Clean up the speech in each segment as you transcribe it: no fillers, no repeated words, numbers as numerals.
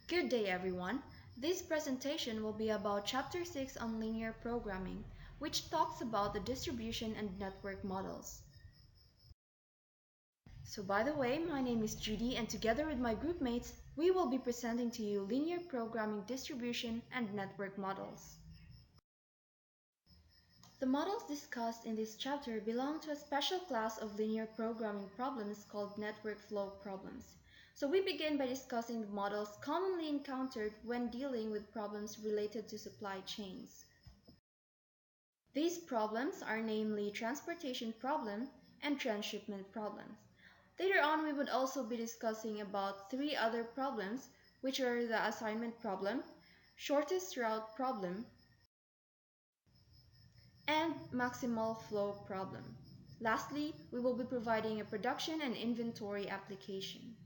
Good day, everyone. This presentation will be about Chapter 6 on linear programming, which talks about the distribution and network models. So by the way, my name is Judy, and together with my group mates, we will be presenting to you linear programming distribution and network models. The models discussed in this chapter belong to a special class of linear programming problems called network flow problems. So we begin by discussing the models commonly encountered when dealing with problems related to supply chains. These problems are namely transportation problem and transshipment problems. Later on, we would also be discussing about three other problems, which are the assignment problem, shortest route problem, and maximal flow problem. Lastly, we will be providing a production and inventory application.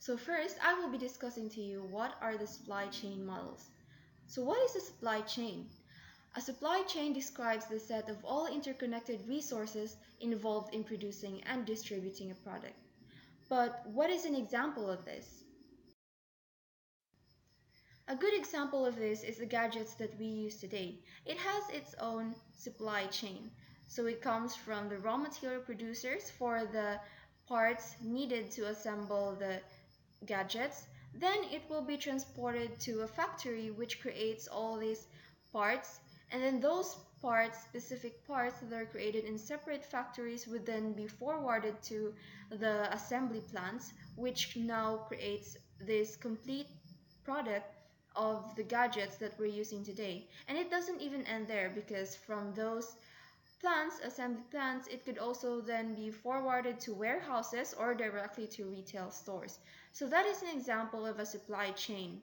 So first, I will be discussing to you what are the supply chain models. So what is a supply chain? A supply chain describes the set of all interconnected resources involved in producing and distributing a product. But what is an example of this? A good example of this is the gadgets that we use today. It has its own supply chain. So it comes from the raw material producers for the parts needed to assemble the gadgets. Then it will be transported to a factory which creates all these parts. And then those parts, specific parts that are created in separate factories, would then be forwarded to the assembly plants, which now creates this complete product of the gadgets that we're using today. And it doesn't even end there, because from those plants, assembly plants, it could also then be forwarded to warehouses or directly to retail stores. So that is an example of a supply chain.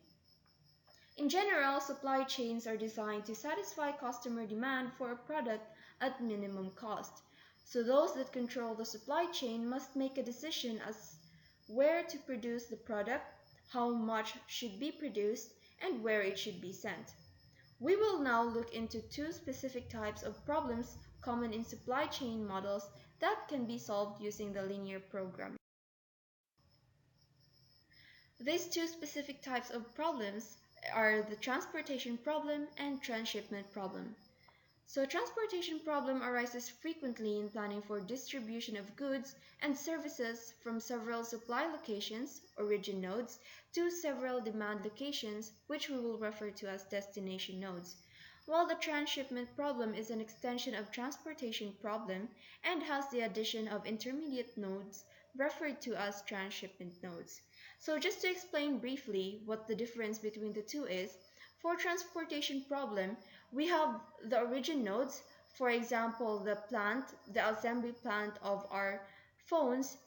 In general, supply chains are designed to satisfy customer demand for a product at minimum cost. So those that control the supply chain must make a decision as where to produce the product, how much should be produced, and where it should be sent. We will now look into two specific types of problems common in supply chain models that can be solved using the linear programming. These two specific types of problems are the transportation problem and transshipment problem. So transportation problem arises frequently in planning for distribution of goods and services from several supply locations, origin nodes, to several demand locations, which we will refer to as destination nodes. While the transshipment problem is an extension of transportation problem and has the addition of intermediate nodes referred to as transshipment nodes. So just to explain briefly what the difference between the two is, for transportation problem, we have the origin nodes, for example, the assembly plant of our phones.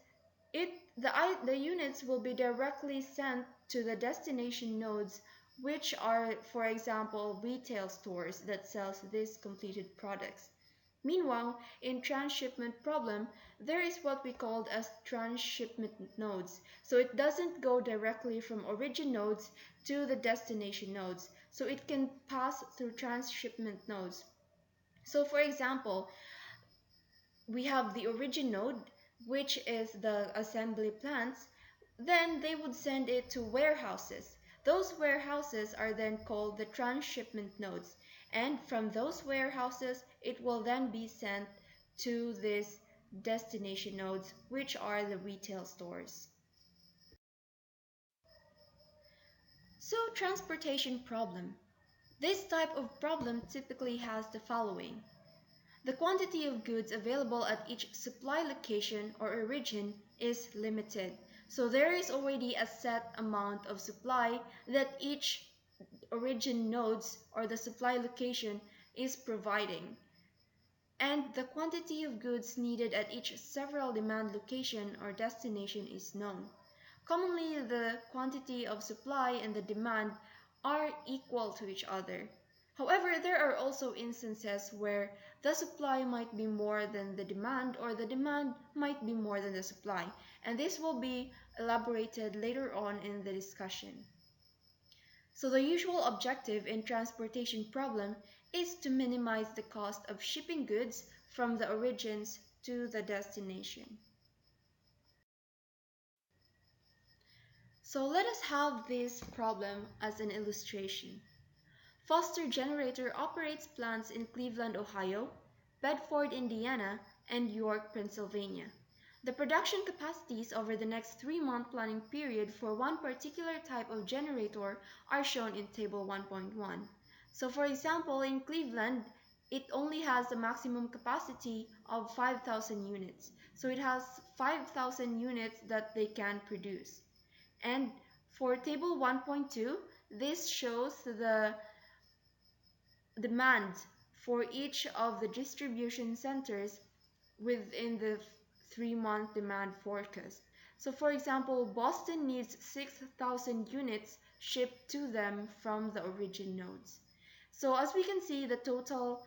The units will be directly sent to the destination nodes, which are, for example, retail stores that sells these completed products. Meanwhile, in transshipment problem, there is what we call as transshipment nodes. So it doesn't go directly from origin nodes to the destination nodes. So it can pass through transshipment nodes. So for example, we have the origin node, which is the assembly plants. Then they would send it to warehouses. Those warehouses are then called the transshipment nodes. And from those warehouses, it will then be sent to these destination nodes, which are the retail stores. So transportation problem. This type of problem typically has the following. The quantity of goods available at each supply location or origin is limited. So there is already a set amount of supply that each origin nodes or the supply location is providing. And the quantity of goods needed at each several demand location or destination is known. Commonly, the quantity of supply and the demand are equal to each other. However, there are also instances where the supply might be more than the demand, or the demand might be more than the supply, and this will be elaborated later on in the discussion. So the usual objective in transportation problem is to minimize the cost of shipping goods from the origins to the destination. So let us have this problem as an illustration. Foster Generator operates plants in Cleveland, Ohio, Bedford, Indiana, and York, Pennsylvania. The production capacities over the next 3-month planning period for one particular type of generator are shown in Table 1.1. So for example, in Cleveland, it only has a maximum capacity of 5,000 units. So it has 5,000 units that they can produce. And for Table 1.2, this shows the demand for each of the distribution centers within the 3-month demand forecast. So for example, Boston needs 6,000 units shipped to them from the origin nodes. So as we can see, the total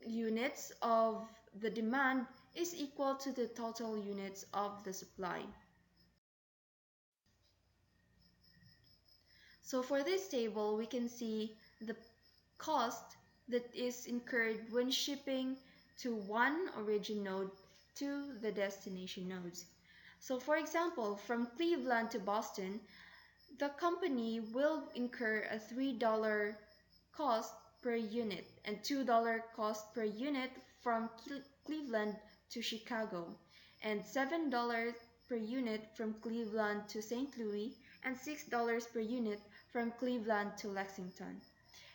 units of the demand is equal to the total units of the supply. So for this table, we can see the cost that is incurred when shipping to one origin node to the destination nodes. So for example, from Cleveland to Boston, the company will incur a $3 cost per unit and $2 cost per unit from Cleveland to Chicago, and $7 per unit from Cleveland to St. Louis, and $6 per unit from Cleveland to Lexington.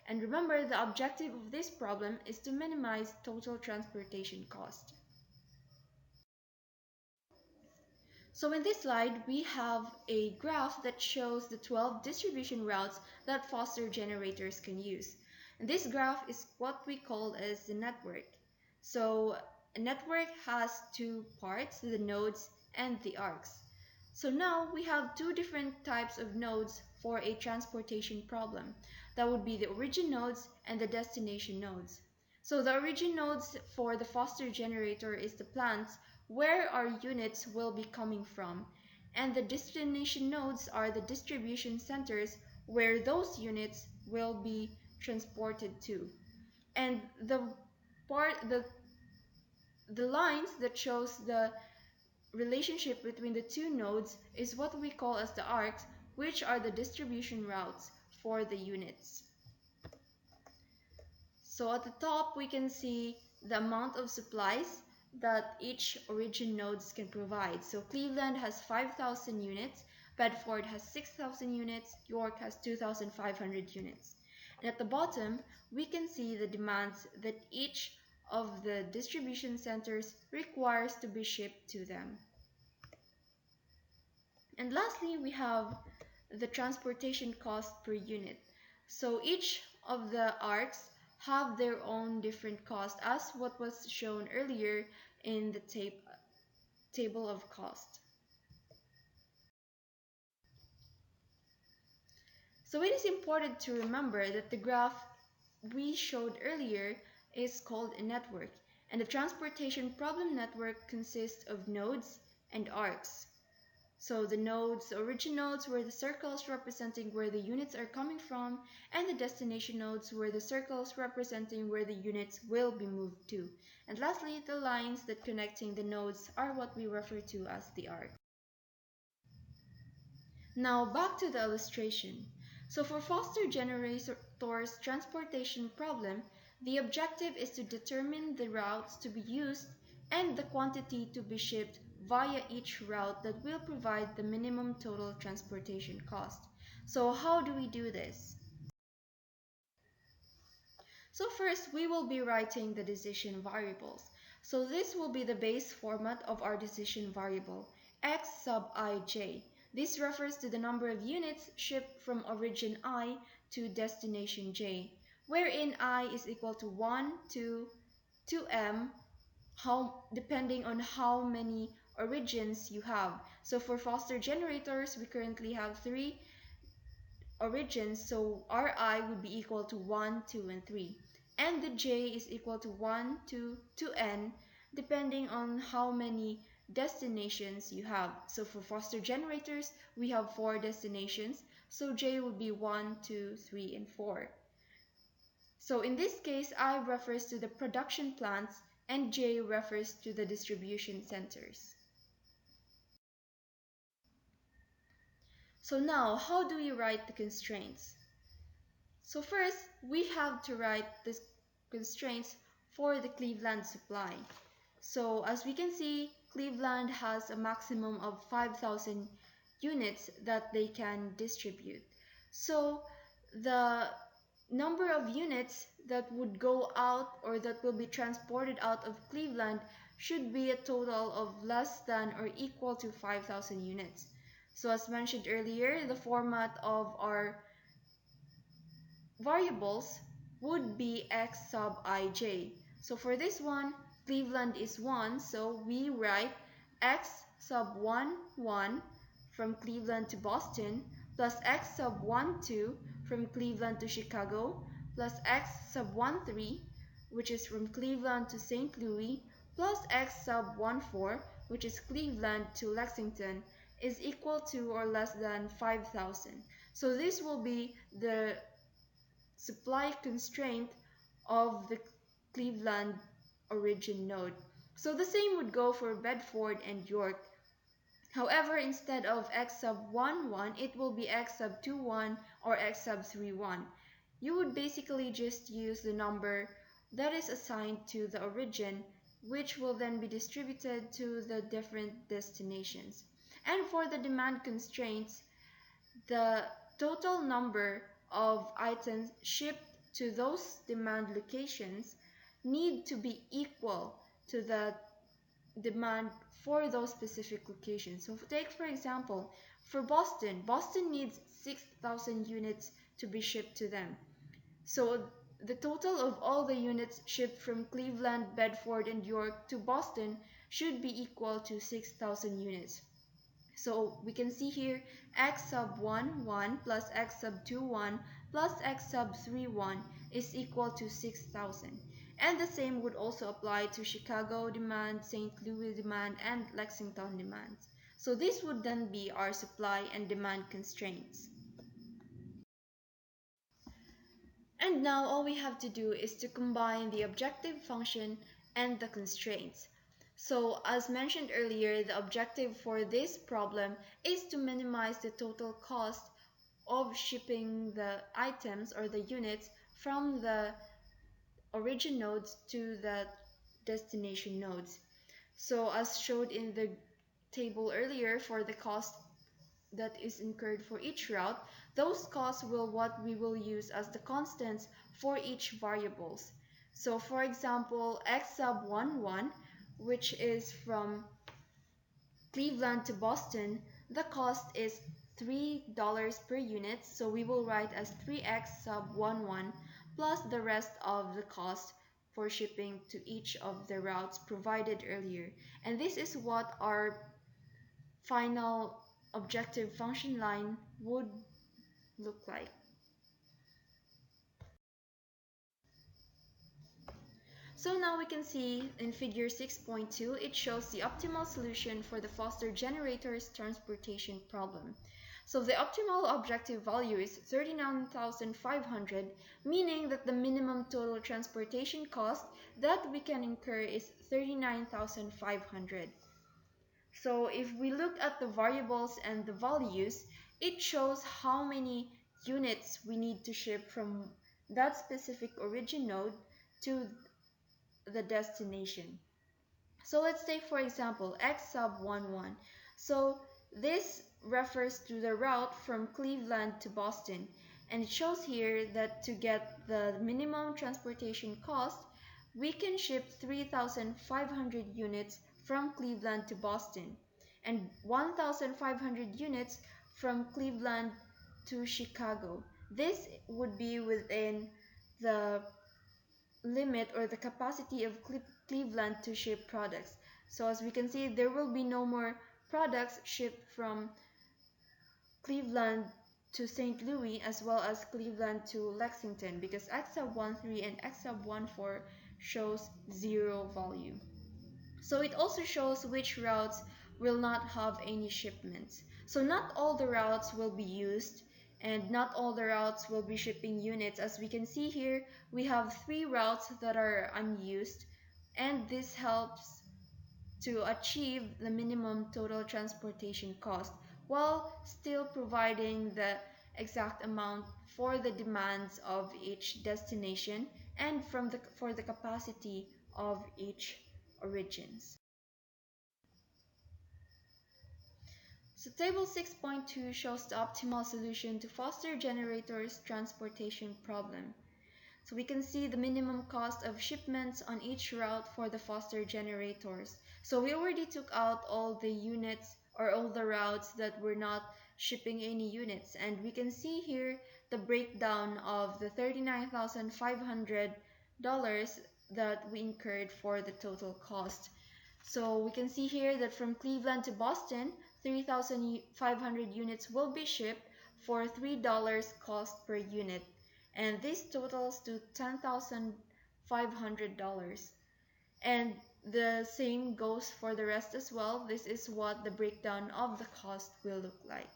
And remember, the objective of this problem is to minimize total transportation cost. So in this slide, we have a graph that shows the 12 distribution routes that Foster generators can use. And this graph is what we call as the network. So a network has two parts, the nodes and the arcs. So now we have two different types of nodes for a transportation problem. That would be the origin nodes and the destination nodes. So the origin nodes for the Foster generator is the plants where our units will be coming from, and the destination nodes are the distribution centers where those units will be transported to. And the lines that shows the relationship between the two nodes is what we call as the arcs, which are the distribution routes for the units. So at the top we can see the amount of supplies that each origin nodes can provide. So Cleveland has 5,000 units, Bedford has 6,000 units, York has 2,500 units. And at the bottom, we can see the demands that each of the distribution centers requires to be shipped to them. And lastly, we have the transportation cost per unit. So each of the arcs have their own different cost, as what was shown earlier in the table of cost. So it is important to remember that the graph we showed earlier is called a network, and the transportation problem network consists of nodes and arcs. So the nodes, the origin nodes were the circles representing where the units are coming from, and the destination nodes were the circles representing where the units will be moved to. And lastly, the lines that connecting the nodes are what we refer to as the arc. Now back to the illustration. So for Foster generator's transportation problem, the objective is to determine the routes to be used and the quantity to be shipped via each route that will provide the minimum total transportation cost. So how do we do this? So first, we will be writing the decision variables. So this will be the base format of our decision variable, x sub ij. This refers to the number of units shipped from origin I to destination j, wherein I is equal to 1, 2, 2m, depending on how many origins you have. So for Foster generators, we currently have 3 origins, so Ri would be equal to 1, 2, and 3. And the j is equal to 1, 2, 2n, depending on how many destinations you have. So for Foster generators, we have 4 destinations, so j would be 1, 2, 3, and 4. So in this case, I refers to the production plants and j refers to the distribution centers. So now, how do we write the constraints? So first, we have to write the constraints for the Cleveland supply. So as we can see, Cleveland has a maximum of 5,000 units that they can distribute. So the number of units that would go out or that will be transported out of Cleveland should be a total of less than or equal to 5,000 units. So as mentioned earlier, the format of our variables would be x sub ij. So for this one, Cleveland is 1, so we write x sub 1, 1 from Cleveland to Boston plus x sub 1, 2 from Cleveland to Chicago plus x sub 1, 3 which is from Cleveland to St. Louis plus x sub 1, 4 which is Cleveland to Lexington is equal to or less than 5,000. So this will be the supply constraint of the Cleveland origin node. So the same would go for Bedford and York. However, instead of x sub 1, 1, it will be x sub 2, 1 or x sub 3, 1. You would basically just use the number that is assigned to the origin, which will then be distributed to the different destinations. And for the demand constraints, the total number of items shipped to those demand locations need to be equal to the demand for those specific locations. So take for example, for Boston, Boston needs 6,000 units to be shipped to them. So the total of all the units shipped from Cleveland, Bedford, and York to Boston should be equal to 6,000 units. So we can see here x sub 1, 1 plus x sub 2, 1 plus x sub 3, 1 is equal to 6,000. And the same would also apply to Chicago demand, St. Louis demand, and Lexington demands. So this would then be our supply and demand constraints. And now all we have to do is to combine the objective function and the constraints. So as mentioned earlier, the objective for this problem is to minimize the total cost of shipping the items or the units from the origin nodes to the destination nodes. So as showed in the table earlier, for the cost that is incurred for each route, those costs will what we will use as the constants for each variables. So for example, x sub 1, 1, which is from Cleveland to Boston, the cost is $3 per unit, so we will write as 3x sub 1, 1 plus the rest of the cost for shipping to each of the routes provided earlier. And this is what our final objective function line would look like. So now we can see in figure 6.2, it shows the optimal solution for the Foster generator's transportation problem. So the optimal objective value is 39,500, meaning that the minimum total transportation cost that we can incur is 39,500. So if we look at the variables and the values, it shows how many units we need to ship from that specific origin node to the destination. So let's take for example x sub 1, 1. So this refers to the route from Cleveland to Boston, and it shows here that to get the minimum transportation cost, we can ship 3,500 units from Cleveland to Boston and 1,500 units from Cleveland to Chicago. This would be within the limit or the capacity of Cleveland to ship products. So as we can see, there will be no more products shipped from Cleveland to St. Louis as well as Cleveland to Lexington, because x sub 1, 3 and x sub 1, 4 shows zero volume. So it also shows which routes will not have any shipments. So not all the routes will be used, and not all the routes will be shipping units. As we can see here, we have 3 routes that are unused, and this helps to achieve the minimum total transportation cost, while still providing the exact amount for the demands of each destination and for the capacity of each origins. So table 6.2 shows the optimal solution to foster generators transportation problem. So we can see the minimum cost of shipments on each route for the foster generators. So we already took out all the units or all the routes that were not shipping any units. And we can see here the breakdown of the $39,500 that we incurred for the total cost. So we can see here that from Cleveland to Boston, 3,500 units will be shipped for $3 cost per unit, and this totals to $10,500. And the same goes for the rest as well. This is what the breakdown of the cost will look like.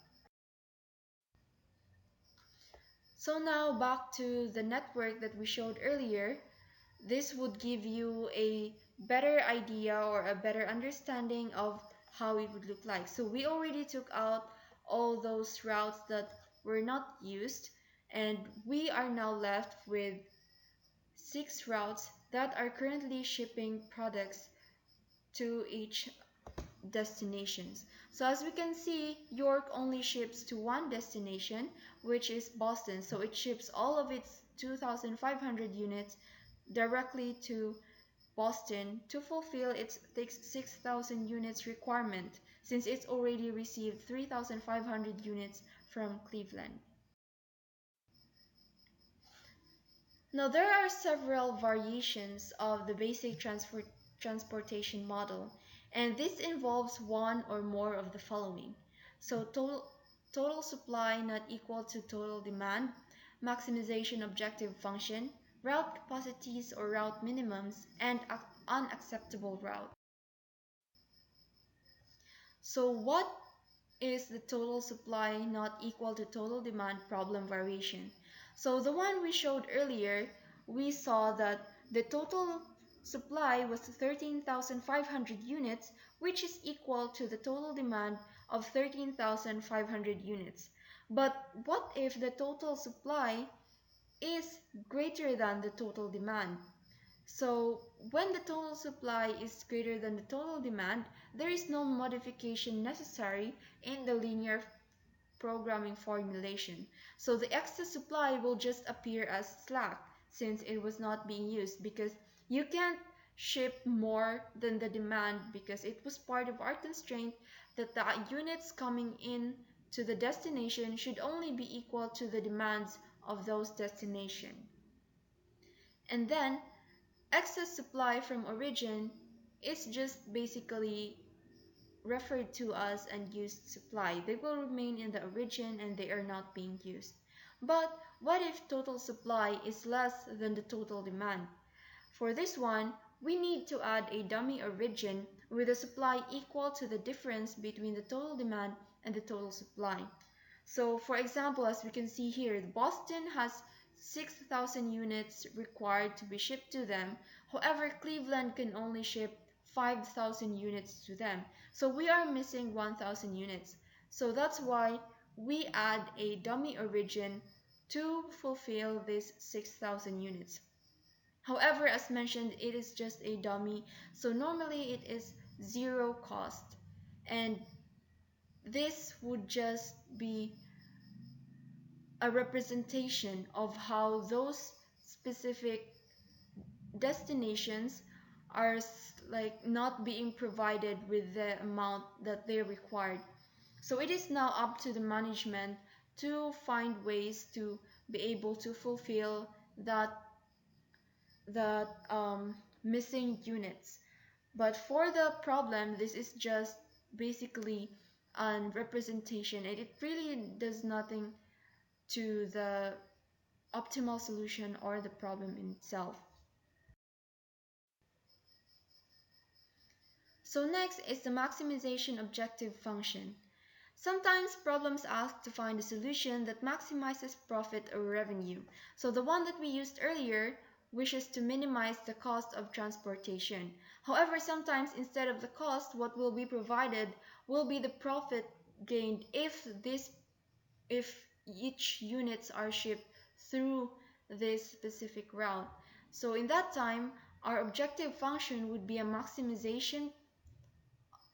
So now back to the network that we showed earlier. This would give you a better idea or a better understanding of how it would look like. So we already took out all those routes that were not used, and we are now left with 6 routes that are currently shipping products to each destinations. So as we can see, York only ships to one destination, which is Boston. So it ships all of its 2,500 units directly to Boston to fulfill its 6,000 units requirement, since it's already received 3,500 units from Cleveland. Now there are several variations of the basic transportation model, and this involves one or more of the following. So total supply not equal to total demand, maximization objective function, route capacities or route minimums, and unacceptable route. So what is the total supply not equal to total demand problem variation? So the one we showed earlier, we saw that the total supply was 13,500 units, which is equal to the total demand of 13,500 units. But what if the total supply is greater than the total demand? So when the total supply is greater than the total demand, there is no modification necessary in the linear programming formulation. So the excess supply will just appear as slack since it was not being used, because you can't ship more than the demand because it was part of our constraint that the units coming in to the destination should only be equal to the demands of those destinations. And then excess supply from origin is just basically referred to as unused supply. They will remain in the origin and they are not being used. But what if total supply is less than the total demand? For this one, we need to add a dummy origin with a supply equal to the difference between the total demand and the total supply. So for example, as we can see here, Boston has 6,000 units required to be shipped to them. However, Cleveland can only ship 5,000 units to them. So we are missing 1,000 units. So that's why we add a dummy origin to fulfill these 6,000 units. However, as mentioned, it is just a dummy. So normally it is zero cost. And this would just be a representation of how those specific destinations are like not being provided with the amount that they required. So it is now up to the management to find ways to be able to fulfill that missing units. But for the problem, this is just basically a representation, and it really does nothing to the optimal solution or the problem in itself. So next is the maximization objective function. Sometimes problems ask to find a solution that maximizes profit or revenue. So the one that we used earlier wishes to minimize the cost of transportation. However, sometimes instead of the cost, what will be provided will be the profit gained if each units are shipped through this specific route. So in that time, our objective function would be a maximization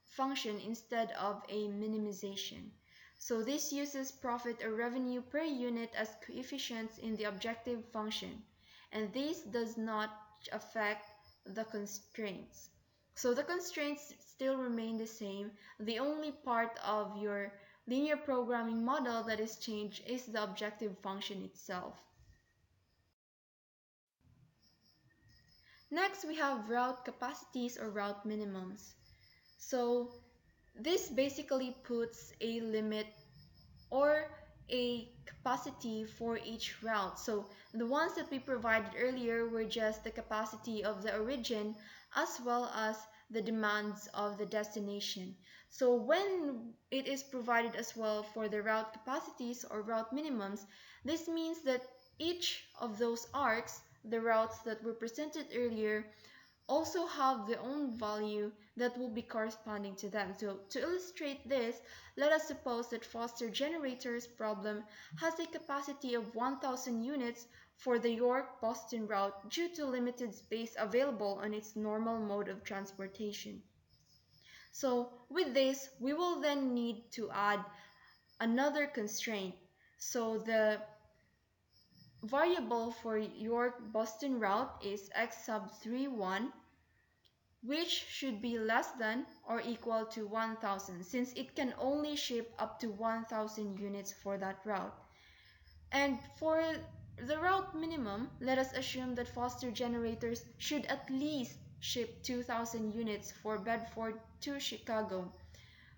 function instead of a minimization. So this uses profit or revenue per unit as coefficients in the objective function, and this does not affect the constraints. So the constraints still remain the same. The only part of your linear programming model that is changed is the objective function itself. Next, we have route capacities or route minimums. So this basically puts a limit or a capacity for each route. So the ones that we provided earlier were just the capacity of the origin as well as the demands of the destination. So when it is provided as well for the route capacities or route minimums, this means that each of those arcs, the routes that were presented earlier, also have their own value that will be corresponding to them. So to illustrate this, let us suppose that Foster generator's problem has a capacity of 1000 units for the York-Boston route due to limited space available on its normal mode of transportation. So with this, we will then need to add another constraint. So the variable for York-Boston route is x sub 31, which should be less than or equal to 1000 since it can only ship up to 1000 units for that route. And for the route minimum, let us assume that Foster generators should at least ship 2000 units for Bedford to Chicago.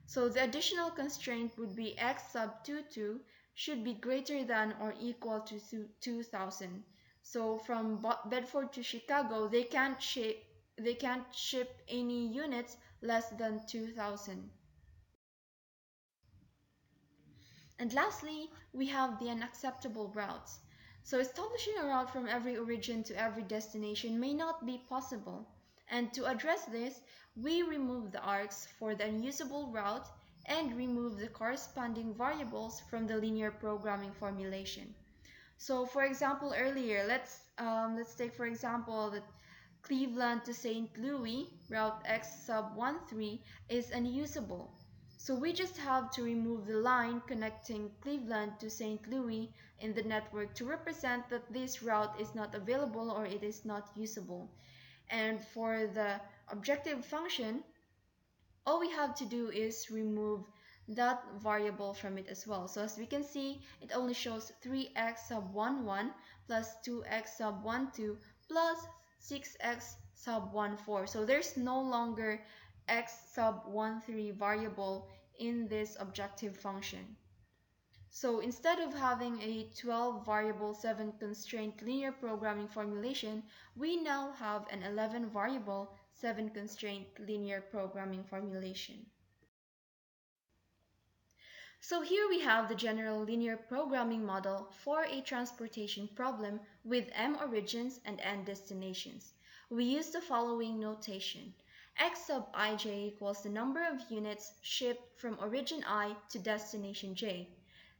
So the additional constraint would be x sub 22 should be greater than or equal to 2000. So from Bedford to Chicago, they can't ship any units less than 2000. And lastly, we have the unacceptable routes. So establishing a route from every origin to every destination may not be possible. And to address this, we remove the arcs for the unusable route and remove the corresponding variables from the linear programming formulation. So for example, earlier, let's take for example that Cleveland to St. Louis, route X sub 13 is unusable. So we just have to remove the line connecting Cleveland to St. Louis in the network to represent that this route is not available or it is not usable. And for the objective function, all we have to do is remove that variable from it as well. So as we can see, it only shows 3x sub 11 plus 2x sub 12 plus 6x sub 14. So there's no longer x sub 13 variable in this objective function. So instead of having a 12 variable 7 constraint linear programming formulation, we now have an 11 variable 7 constraint linear programming formulation. So here we have the general linear programming model for a transportation problem with m origins and n destinations. We use the following notation. X sub ij equals the number of units shipped from origin I to destination j.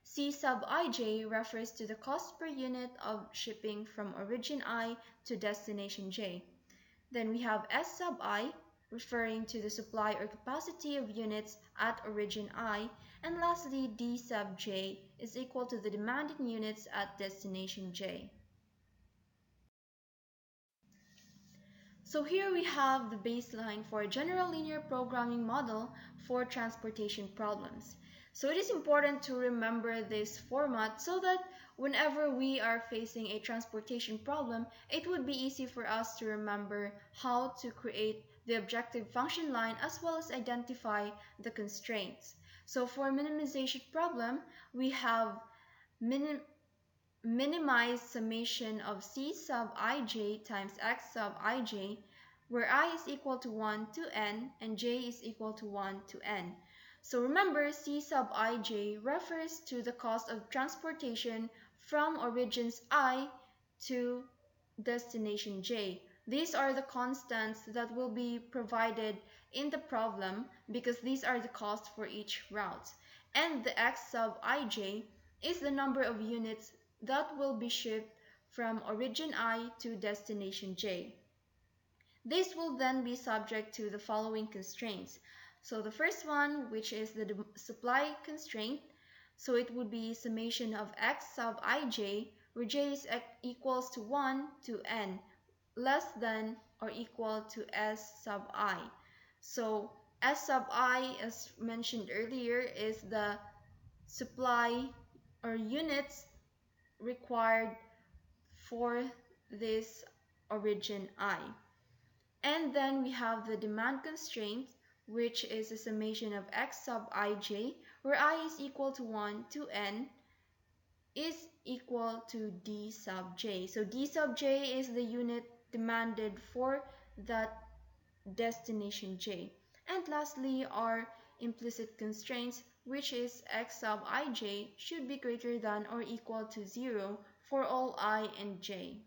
C sub ij refers to the cost per unit of shipping from origin I to destination j. Then we have S sub I referring to the supply or capacity of units at origin I, and lastly D sub j is equal to the demand in units at destination j. So here we have the baseline for a general linear programming model for transportation problems. So it is important to remember this format so that whenever we are facing a transportation problem, it would be easy for us to remember how to create the objective function line as well as identify the constraints. So for minimization problem, we have minimize summation of c sub ij times x sub ij, where I is equal to 1 to n and j is equal to 1 to n. So remember, c sub ij refers to the cost of transportation from origins I to destination j. These are the constants that will be provided in the problem because these are the costs for each route. And the x sub ij is the number of units that will be shipped from origin I to destination j. This will then be subject to the following constraints. So the first one, which is the supply constraint, so it would be summation of x sub ij, where j is equals to 1 to n, less than or equal to s sub I. So s sub I, as mentioned earlier, is the supply or units required for this origin I. And then we have the demand constraint, which is a summation of x sub ij, where I is equal to 1 to n, is equal to d sub j. So d sub j is the unit demanded for that destination j. And lastly, our implicit constraints, which is x sub ij should be greater than or equal to 0 for all I and j.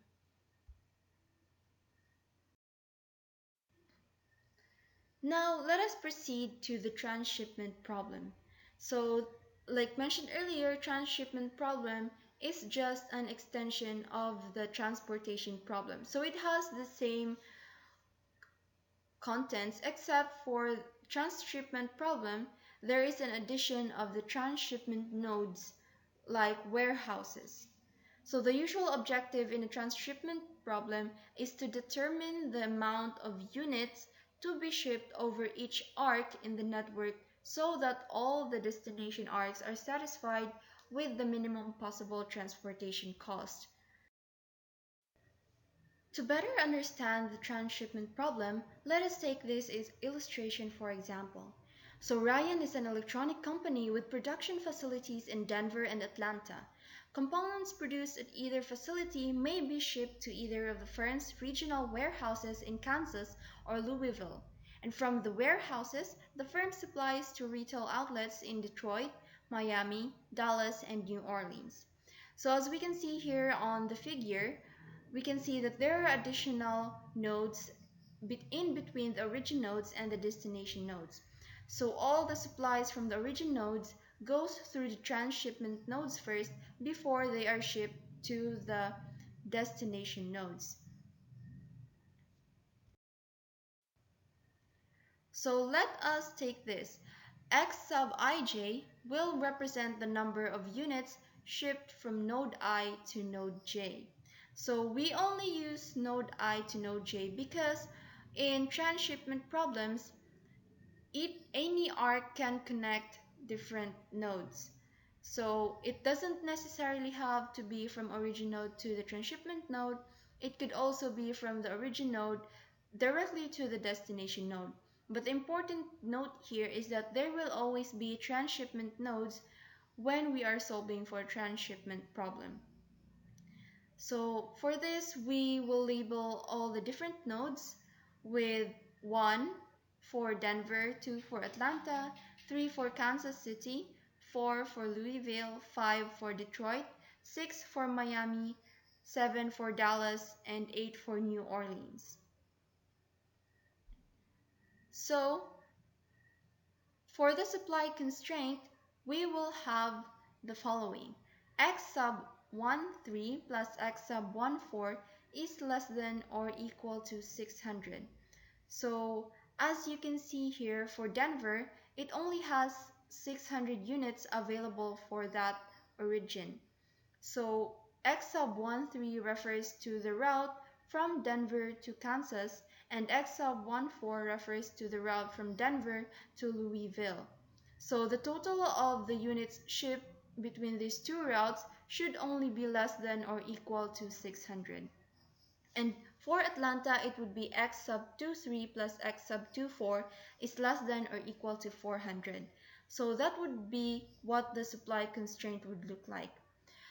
Now let us proceed to the transshipment problem. So, like mentioned earlier, transshipment problem is just an extension of the transportation problem. So it has the same contents except for transshipment problem, there is an addition of the transshipment nodes like warehouses. So the usual objective in a transshipment problem is to determine the amount of units to be shipped over each arc in the network so that all the destination arcs are satisfied with the minimum possible transportation cost. To better understand the transshipment problem, let us take this as illustration for example. So Ryan is an electronic company with production facilities in Denver and Atlanta. Components produced at either facility may be shipped to either of the firm's regional warehouses in Kansas or Louisville. And from the warehouses, the firm supplies to retail outlets in Detroit, Miami, Dallas, and New Orleans. So as we can see here on the figure, we can see that there are additional nodes in between the origin nodes and the destination nodes. So all the supplies from the origin nodes goes through the transshipment nodes first before they are shipped to the destination nodes. So let us take this. X sub ij will represent the number of units shipped from node I to node j. So we only use node I to node j because in transshipment problems, any arc can connect different nodes. So it doesn't necessarily have to be from origin node to the transshipment node. It could also be from the origin node directly to the destination node. But the important note here is that there will always be transshipment nodes when we are solving for a transshipment problem. So for this, we will label all the different nodes with 1 for Denver, 2 for Atlanta, 3 for Kansas City, 4 for Louisville, 5 for Detroit, 6 for Miami, 7 for Dallas, and 8 for New Orleans. So for the supply constraint, we will have the following. X sub 13 plus X sub 14 is less than or equal to 600. So as you can see here for Denver, it only has 600 units available for that origin. So X sub 13 refers to the route from Denver to Kansas, and X sub 14 refers to the route from Denver to Louisville. So the total of the units shipped between these two routes should only be less than or equal to 600. And for Atlanta, it would be X sub 23 plus X sub 24 is less than or equal to 400. So that would be what the supply constraint would look like.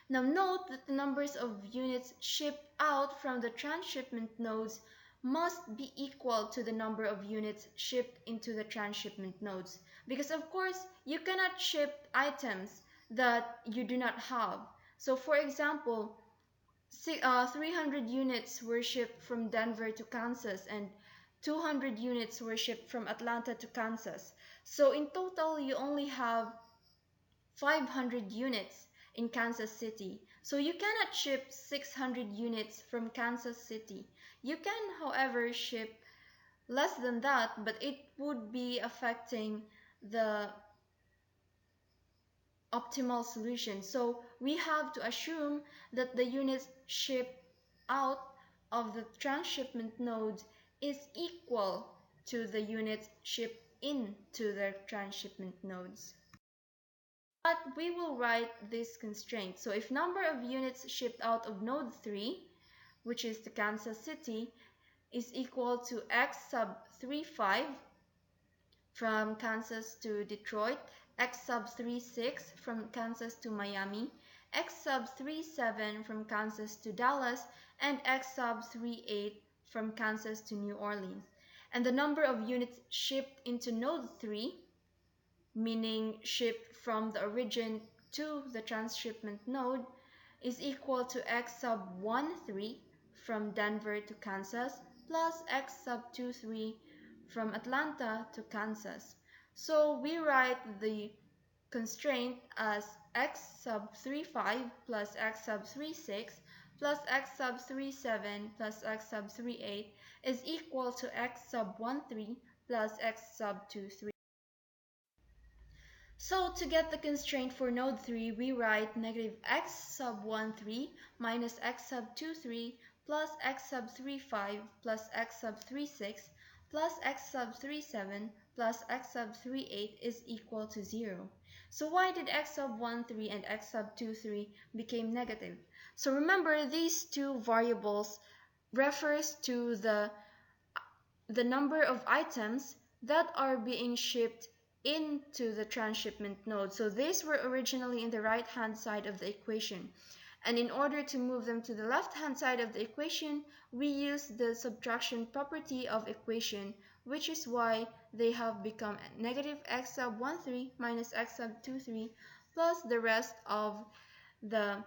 Now note that the numbers of units shipped out from the transshipment nodes must be equal to the number of units shipped into the transshipment nodes. Because of course, you cannot ship items that you do not have. So for example, 300 units were shipped from Denver to Kansas, and 200 units were shipped from Atlanta to Kansas. So in total, you only have 500 units in Kansas City. So you cannot ship 600 units from Kansas City. You can, however, ship less than that, but it would be affecting the optimal solution. So we have to assume that the units shipped out of the transshipment nodes is equal to the units shipped into the transshipment nodes. But we will write this constraint. So if number of units shipped out of node 3, which is the Kansas City, is equal to x sub 35 from Kansas to Detroit, x sub 36 from Kansas to Miami, x sub 37 from Kansas to Dallas, and x sub 38 from Kansas to New Orleans. And the number of units shipped into node 3, meaning shipped from the origin to the transshipment node, is equal to x sub 13 from Denver to Kansas plus x sub 23 from Atlanta to Kansas. So we write the constraint as x sub 35 plus x sub 36 plus x sub 37 plus x sub 38 is equal to x sub 13 plus x sub 23. So to get the constraint for node 3, we write negative x sub 13 minus x sub 23 plus x sub 35 plus x sub 36 plus x sub 37 plus x sub 38 is equal to 0. So why did x sub 13 and x sub 23 became negative? So remember, these two variables refers to the number of items that are being shipped into the transshipment node. So these were originally in the right hand side of the equation. And in order to move them to the left hand side of the equation, we use the subtraction property of equation, which is why they have become negative x sub 13 minus x sub 23 plus the rest of the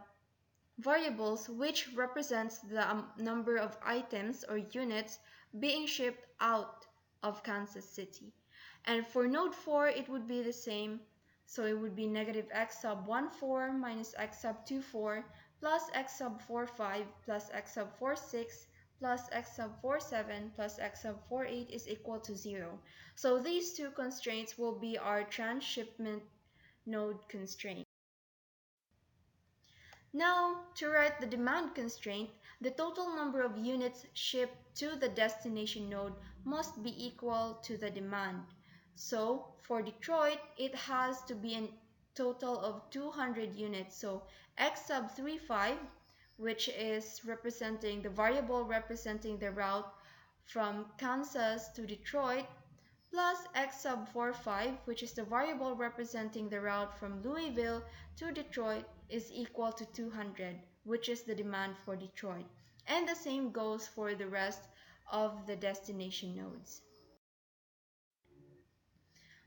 variables, which represents the number of items or units being shipped out of Kansas City. And for node 4, it would be the same. So it would be negative x sub 14 minus x sub 24 plus x sub 45 plus x sub 46 plus x sub 47 plus x sub 48 is equal to 0. So these two constraints will be our transshipment node constraint. Now, to write the demand constraint, the total number of units shipped to the destination node must be equal to the demand. So, for Detroit, it has to be a total of 200 units. So, x sub 35, which is representing the variable representing the route from Kansas to Detroit, plus x sub 45, which is the variable representing the route from Louisville to Detroit, is equal to 200, which is the demand for Detroit. And the same goes for the rest of the destination nodes.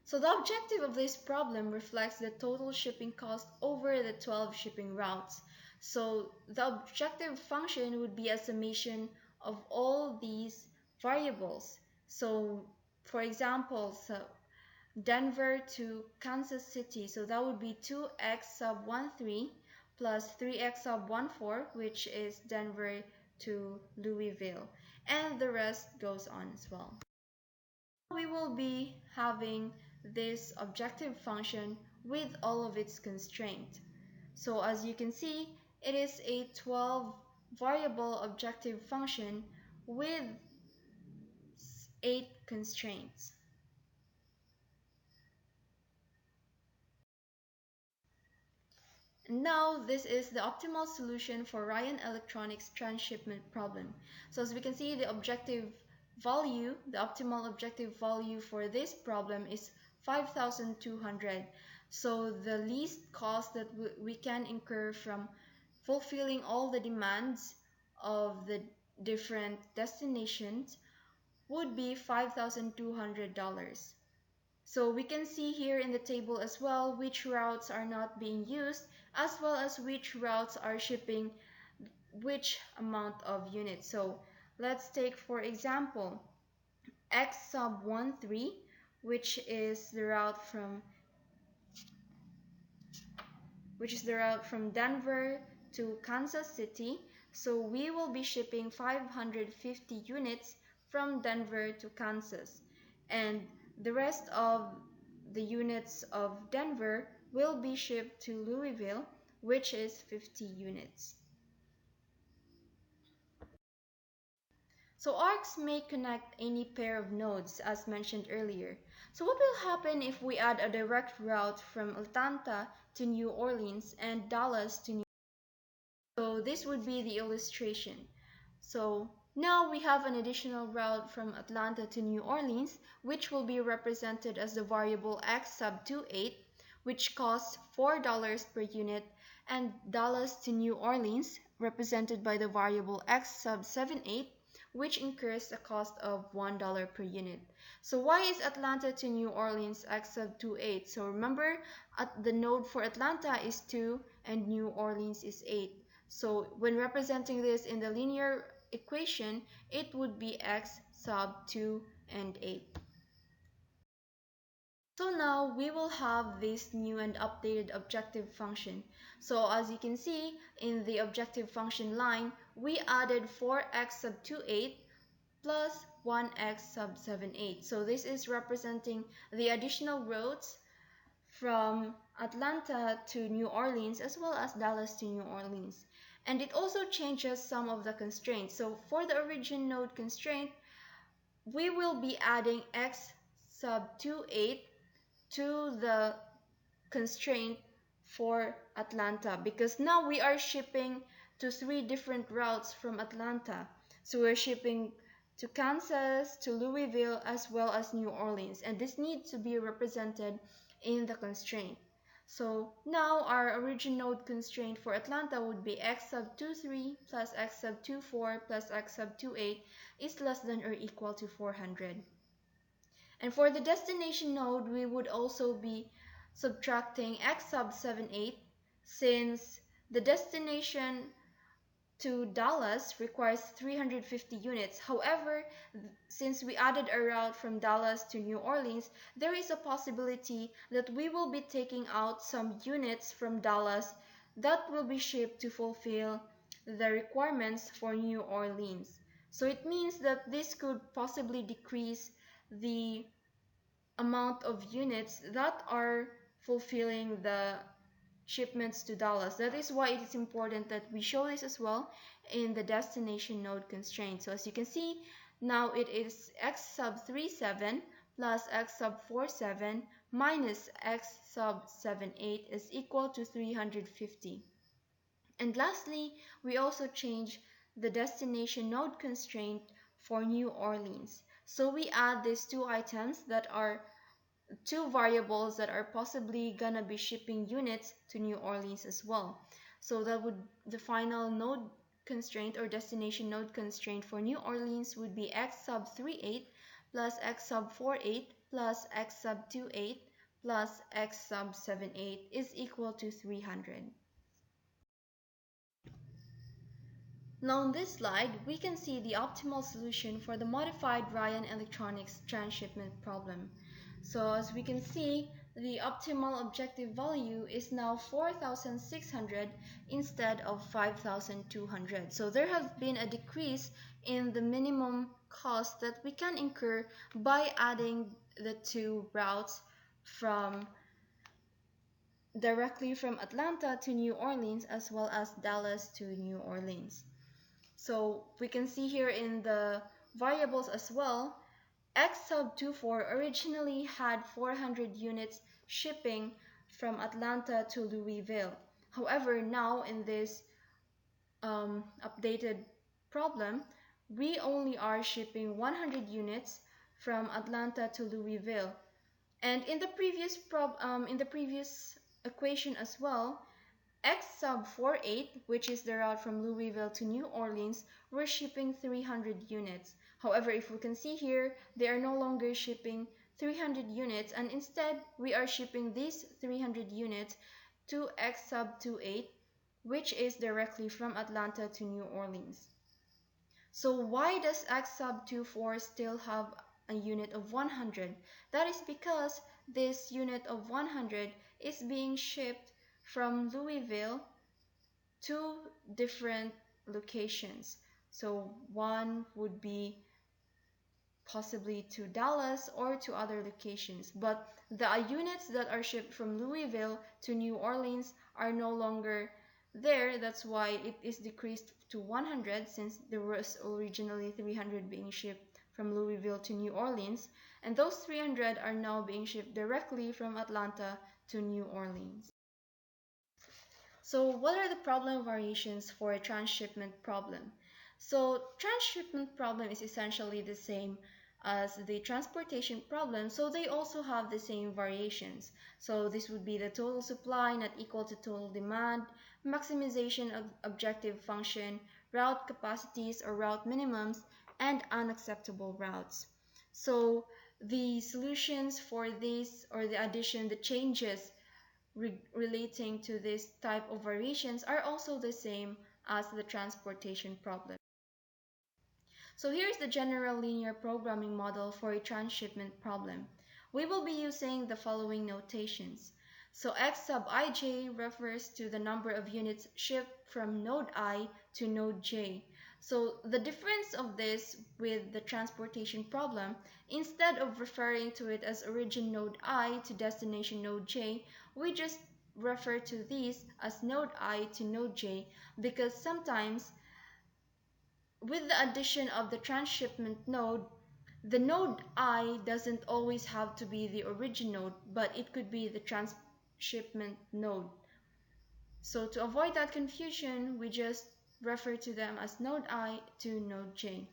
So the objective of this problem reflects the total shipping cost over the 12 shipping routes. So the objective function would be a summation of all these variables. So for example, Denver to Kansas City, so that would be 2x sub 13 plus 3x sub 14, which is Denver to Louisville, and the rest goes on as well. We will be having this objective function with all of its constraints. So as you can see, it is a 12 variable objective function with 8 constraints. Now, this is the optimal solution for Ryan Electronics transshipment problem. So as we can see, the objective value, the optimal objective value for this problem is 5,200. So the least cost that we can incur from fulfilling all the demands of the different destinations would be $5,200. So we can see here in the table as well which routes are not being used, as well as which routes are shipping which amount of units. So let's take for example x sub 13, which is the route from Denver to Kansas City. So we will be shipping 550 units from Denver to Kansas, and the rest of the units of Denver will be shipped to Louisville, which is 50 units. So arcs may connect any pair of nodes as mentioned earlier. So what will happen if we add a direct route from Atlanta to New Orleans and Dallas to New Orleans? So this would be the illustration. So now we have an additional route from Atlanta to New Orleans, which will be represented as the variable x sub 28, which costs $4 per unit, and Dallas to New Orleans, represented by the variable x sub 78, which incurs a cost of $1 per unit. So why is Atlanta to New Orleans x sub 28? So remember, the node for Atlanta is 2 and New Orleans is 8. So when representing this in the linear equation, it would be x sub 2 and 8. So now we will have this new and updated objective function. So as you can see in the objective function line, we added 4x sub 28 plus 1x sub 78. So this is representing the additional routes from Atlanta to New Orleans as well as Dallas to New Orleans. And it also changes some of the constraints. So for the origin node constraint, we will be adding x sub 28 to the constraint for Atlanta, because now we are shipping to 3 different routes from Atlanta. So we're shipping to Kansas, to Louisville, as well as New Orleans, and this needs to be represented in the constraint. So now our origin node constraint for Atlanta would be x sub 23 plus x sub 24 plus x sub 28 is less than or equal to 400. And for the destination node, we would also be subtracting x sub 78, since the destination to Dallas requires 350 units. However, since we added a route from Dallas to New Orleans, there is a possibility that we will be taking out some units from Dallas that will be shipped to fulfill the requirements for New Orleans. So it means that this could possibly decrease the amount of units that are fulfilling the shipments to Dallas. That is why it is important that we show this as well in the destination node constraint. So as you can see, now it is x sub 37 plus x sub 47 minus x sub 78 is equal to 350. And lastly, we also change the destination node constraint for New Orleans. So we add these two items that are two variables that are possibly gonna be shipping units to New Orleans as well. So that would, the final node constraint or destination node constraint for New Orleans would be x sub 38 plus x sub 48 plus x sub 28 plus x sub 78 is equal to 300. Now on this slide, we can see the optimal solution for the modified Ryan Electronics transshipment problem. So as we can see, the optimal objective value is now 4,600 instead of 5,200. So there has been a decrease in the minimum cost that we can incur by adding the two routes from directly from Atlanta to New Orleans as well as Dallas to New Orleans. So we can see here in the variables as well, x sub 24 originally had 400 units shipping from Atlanta to Louisville. However, now in this updated problem, we only are shipping 100 units from Atlanta to Louisville. And in the previous equation as well, x sub 48, which is the route from Louisville to New Orleans, we're shipping 300 units. However, if we can see here, they are no longer shipping 300 units, and instead we are shipping these 300 units to x sub 28, which is directly from Atlanta to New Orleans. So why does X sub 24 still have a unit of 100? That is because this unit of 100 is being shipped from Louisville to different locations. So one would be possibly to Dallas or to other locations. But the units that are shipped from Louisville to New Orleans are no longer there. That's why it is decreased to 100, since there was originally 300 being shipped from Louisville to New Orleans. And those 300 are now being shipped directly from Atlanta to New Orleans. So what are the problem variations for a transshipment problem? So transshipment problem is essentially the same as the transportation problem, so they also have the same variations. So this would be the total supply not equal to total demand, maximization of objective function, route capacities or route minimums, and unacceptable routes. So the solutions for this, or the addition, the changes relating to this type of variations, are also the same as the transportation problem. So here's the general linear programming model for a transshipment problem. We will be using the following notations. So x sub ij refers to the number of units shipped from node I to node j. So the difference of this with the transportation problem, instead of referring to it as origin node I to destination node j, we just refer to these as node I to node j, because sometimes with the addition of the transshipment node, the node I doesn't always have to be the origin node, but it could be the transshipment node. So to avoid that confusion, we just refer to them as node I to node j.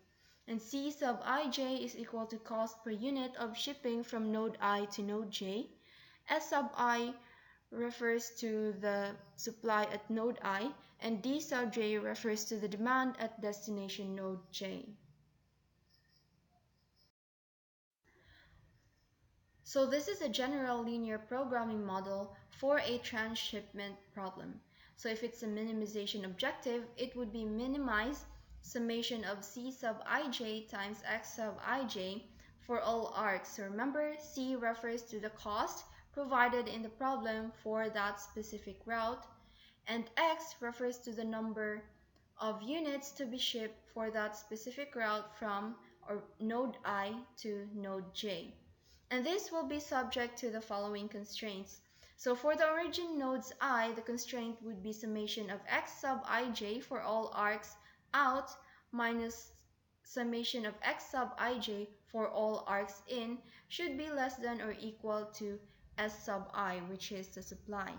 And C sub ij is equal to cost per unit of shipping from node I to node j. S sub I refers to the supply at node I, and D sub j refers to the demand at destination node j. So this is a general linear programming model for a transshipment problem. So if it's a minimization objective, it would be minimize summation of C sub ij times X sub ij for all arcs. So remember, C refers to the cost provided in the problem for that specific route, and X refers to the number of units to be shipped for that specific route from or node I to node j. And this will be subject to the following constraints. So for the origin nodes I, the constraint would be summation of X sub ij for all arcs out minus summation of X sub ij for all arcs in should be less than or equal to S sub I, which is the supply.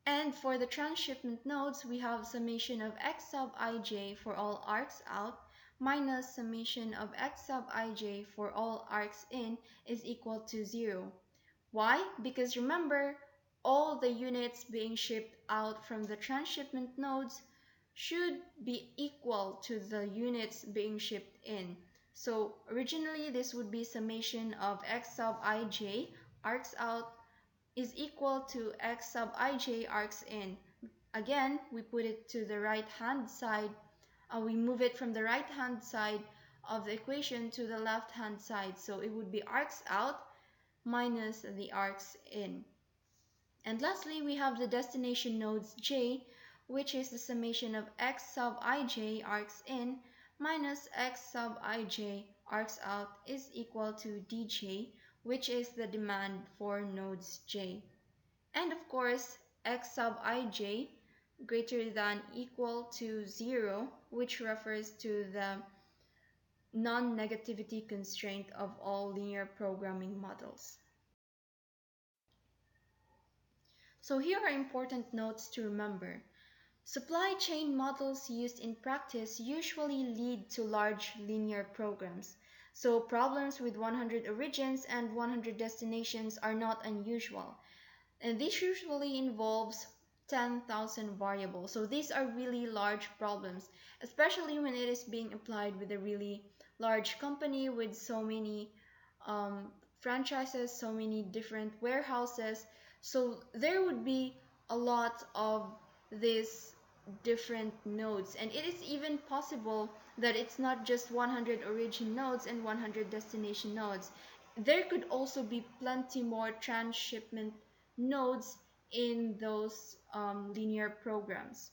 And for the transshipment nodes, we have summation of X sub ij for all arcs out minus summation of X sub ij for all arcs in is equal to 0. Why? Because remember, all the units being shipped out from the transshipment nodes should be equal to the units being shipped in. So originally this would be summation of X sub ij arcs out is equal to X sub ij arcs in. Again, we put it to the right hand side. We move it from the right hand side of the equation to the left hand side. So it would be arcs out minus the arcs in. And lastly, we have the destination nodes j, which is the summation of X sub ij arcs in minus X sub ij arcs out is equal to dj, which is the demand for nodes j. And of course, X sub ij greater than equal to 0, which refers to the non-negativity constraint of all linear programming models. So here are important notes to remember. Supply chain models used in practice usually lead to large linear programs. So problems with 100 origins and 100 destinations are not unusual. And this usually involves 10,000 variables. So these are really large problems, especially when it is being applied with a really large company with so many franchises, so many different warehouses. So there would be a lot of these different nodes, and it is even possible that it's not just 100 origin nodes and 100 destination nodes. There could also be plenty more transshipment nodes in those linear programs.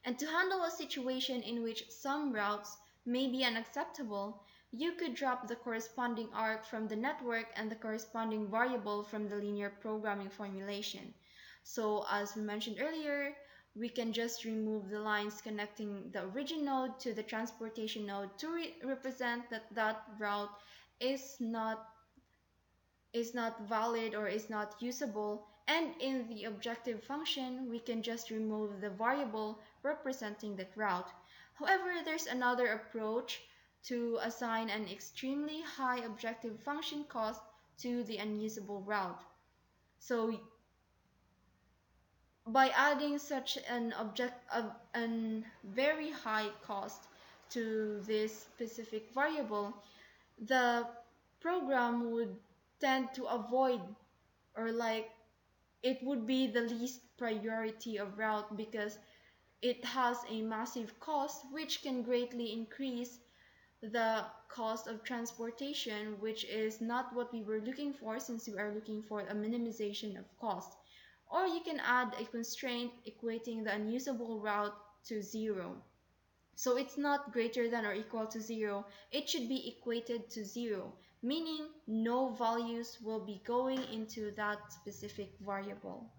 And to handle a situation in which some routes may be unacceptable, you could drop the corresponding arc from the network and the corresponding variable from the linear programming formulation. So as we mentioned earlier, we can just remove the lines connecting the origin node to the transportation node to represent that that route is not valid or is not usable, and in the objective function we can just remove the variable representing that route. However, there's another approach to assign an extremely high objective function cost to the unusable route. So by adding such an very high cost to this specific variable, the program would tend to avoid, or like, it would be the least priority of route because it has a massive cost which can greatly increase the cost of transportation, which is not what we were looking for since we are looking for a minimization of cost. Or you can add a constraint equating the unusable route to 0. So it's not greater than or equal to 0, it should be equated to 0, meaning no values will be going into that specific variable.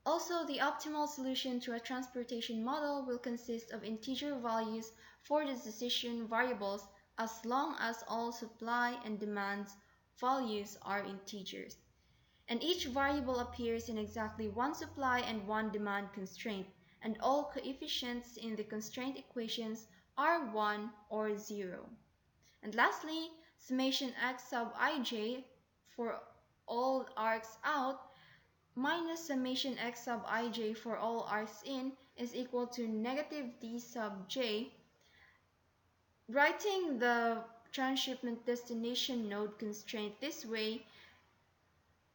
Also, the optimal solution to a transportation model will consist of integer values for the decision variables as long as all supply and demand values are integers, and each variable appears in exactly one supply and one demand constraint, and all coefficients in the constraint equations are 1 or 0. And lastly, summation x sub ij for all arcs out minus summation x sub ij for all arcs in is equal to negative d sub j. Writing the transshipment destination node constraint this way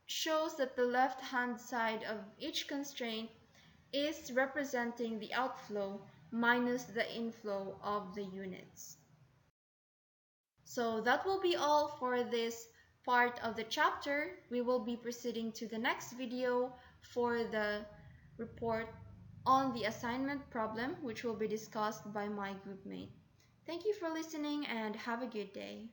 shows that the left hand side of each constraint is representing the outflow minus the inflow of the units. So that will be all for this part of the chapter. We will be proceeding to the next video for the report on the assignment problem, which will be discussed by my group mate. Thank you for listening and have a good day.